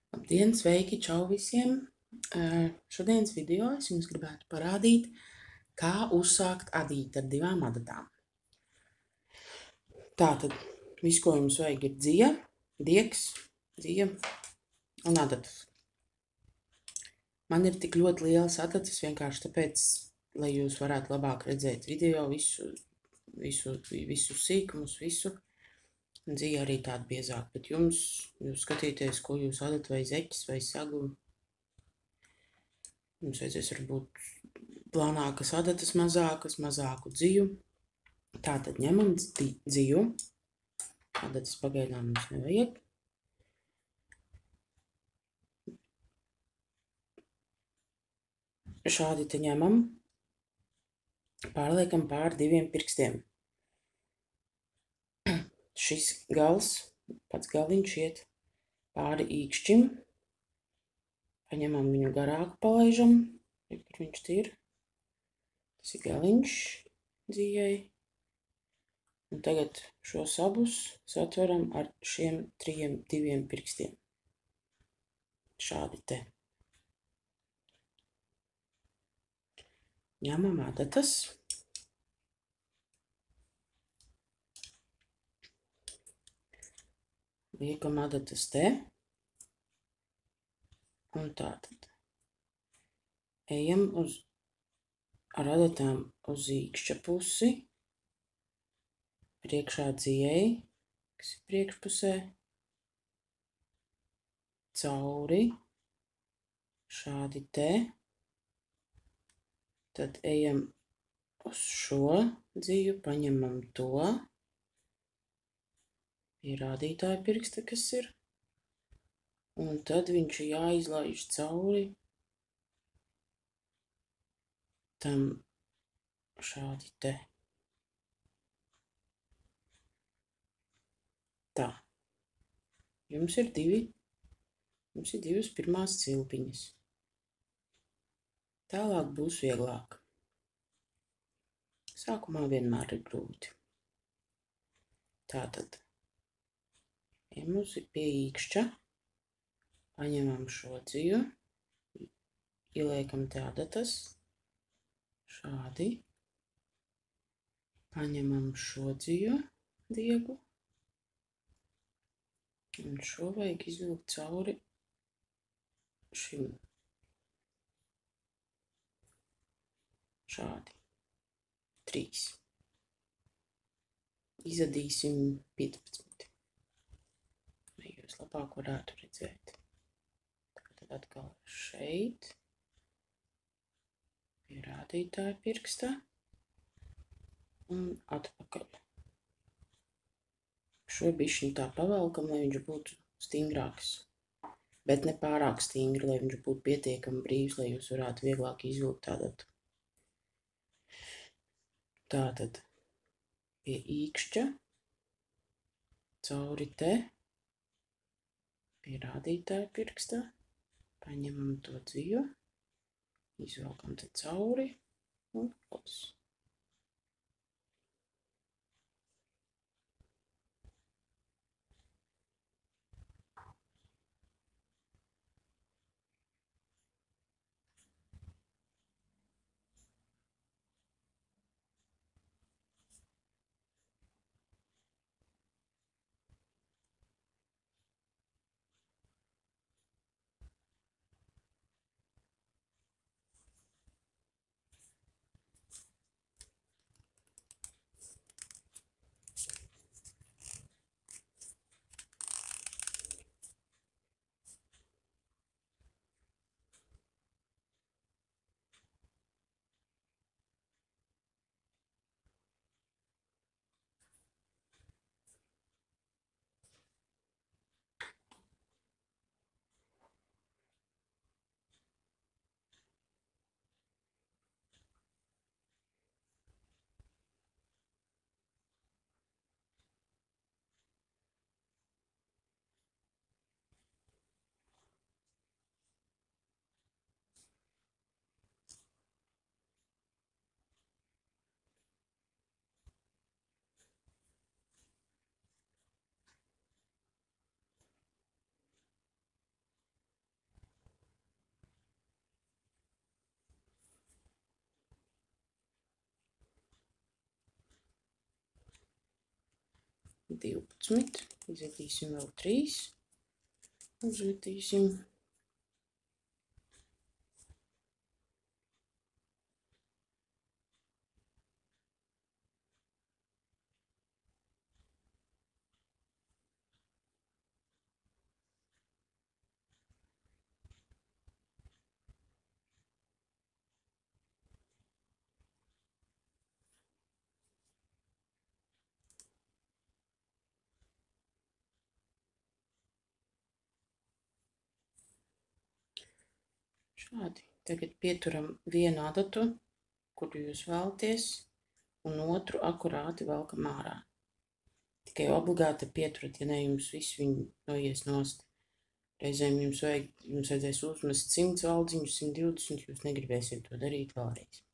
Labdien, sveiki, čau visiem! Šodienas video es jums gribētu parādīt, kā uzsākt adīti ar 2 adatām. Tātad, viss, ko jums vajag, ir dzija, diegs, dzija un adatas. Man ir tik ļoti lielas adatas vienkārši tāpēc, lai jūs varētu labāk redzēt video, visus sīkumus, visu. Dzija arī tāda biezāka, bet jūs skatīties, ko jūs adat vai zeķis vai sagu. Jums vajadzēs varbūt plānākas adatas mazākas, mazāku dziju. Tātad ņemam dziju. Adatas pagaidām mums nevajag. Šādi te ņemam. Pārliekam pār 2 pirkstiem. Šis gals, pats galiņš iet pāri īkšķim. Paņemam viņu garāku, palaižam, kur viņš ir. Tas ir galiņš dzijai. Un tagad šos abus satveram ar šiem 2 pirkstiem. Šādi te. Ņemam adatas. Liekam adatas te. Un tātad. Ejam ar adatām uz īkšķa pusi. Priekšā dzijai, kas ir priekšpusē. Cauri. Šādi te. Tad ejam uz šo dziju, paņemam to. Pie rādītāja pirksta, kas ir. Un tad viņš jāizlaiž cauri tam šādi te. Tā. Jums ir 2 pirmās cilpiņas. Tālāk būs vieglāk. Sākumā vienmēr ir grūti. Tātad. Ejam pie īkšķa. Paņemam šo dziju. Ieliekam te adatas. Šādi. Paņemam šo dziju, diegu. Un šo vajag izvilkt cauri šim. Šādi. 3. Izadīsim 15. Lai jūs labāk varētu redzēt. Tad atkal šeit. Pie rādītāja pirksta. Un atpakaļ. Šo bišķiņu tā pavelkam, lai viņš būtu stingrāks. Bet ne pārāk stingri, lai viņš būtu pietiekami brīvs, lai jūs varētu vieglāk izvilkt adatu. Tātad pie īkšķa, cauri te, pie rādītāja pirksta, paņemam to dziju, izvelkam te cauri un ops. 12. Izvedīsim vēl 3. Uzvedīsim. Šādi. Tagad pieturam vienu adatu, kuru jūs vēlaties, un otru akurāti velkam ārā. Tikai obligāti pieturat, ja ne jums viss viņi noies nost. Reizēm jums vajadzēs uzmest 100 valdziņus, 120, jūs negribēsiet to darīt vēlreiz.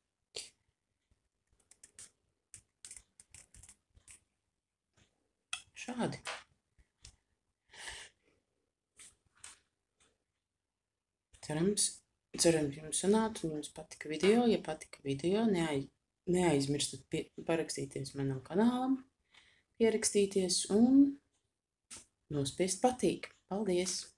Šādi. Cerams, jums sanāca un jums patika video. Ja patika video, neaizmirstat parakstīties manam kanālam, pierakstīties un nospiest patīk. Paldies!